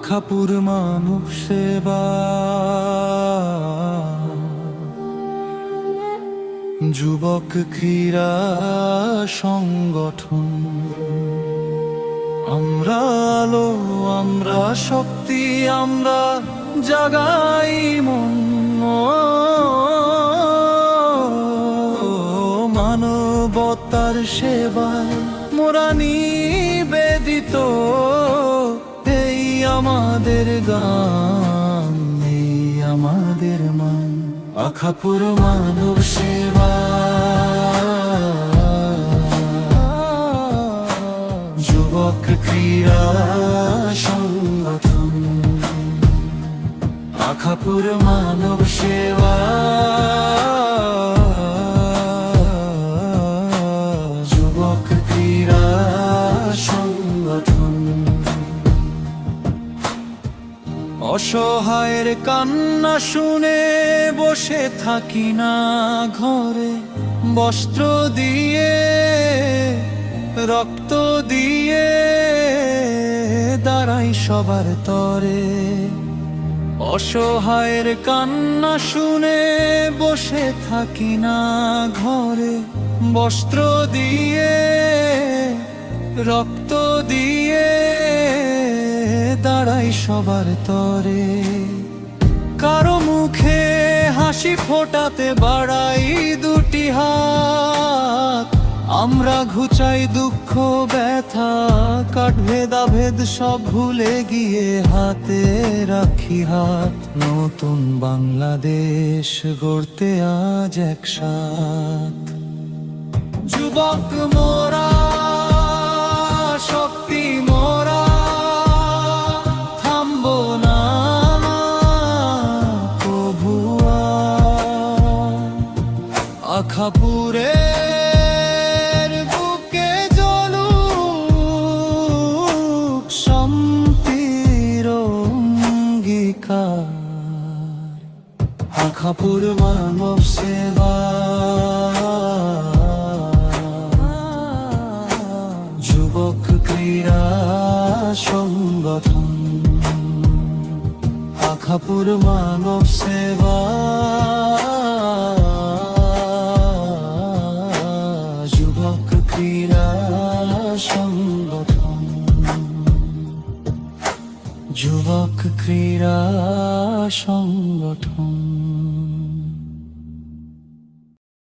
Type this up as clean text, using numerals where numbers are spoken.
আখাপুর মানব সেবা, যুবক ক্রীড়া সংগঠন। আমরা আলো, আমরা শক্তি, আমরা জাগাই মন। মানবতার সেবায় মোরা নিবেদিত, এই আমাদের গান, এই আমাদের মান। আখাপুর মানব সেবা, যুবক ক্রীড়া সংগঠন। আখাপুর মানব সেবা, যুবক ক্রীড়া সংগঠন। অসহায়ের কান্না শুনে বসে থাকি না ঘরে, বস্ত্র দিয়ে রক্ত দিয়ে দাঁড়াই সবার তরে। অসহায়ের কান্না শুনে বসে থাকি না ঘরে, বস্ত্র দিয়ে রক্ত দিয়ে দাঁড়াই সবার তরে। কারো মুখে হাসি ফোটাতে বাড়াই দুটি হাত, আমরা ঘুচাই দুঃখ ব্যথা, কাট ভেদাভেদ সব ভুলে গিয়ে হাতে রাখি হাত। নতুন বাংলাদেশ গড়তে আজ একসাথ। যুবক মোরা, শক্তি মোরা, থামবো না কভুয়া। আখাপুরে আখাপুর মানব সেবা, যুবক ক্রীড়া সংগঠন। আখাপুর মানব সেবা, যুবক ক্রীড়া সংগঠন। যুবক ক্রীড়া সংগঠন।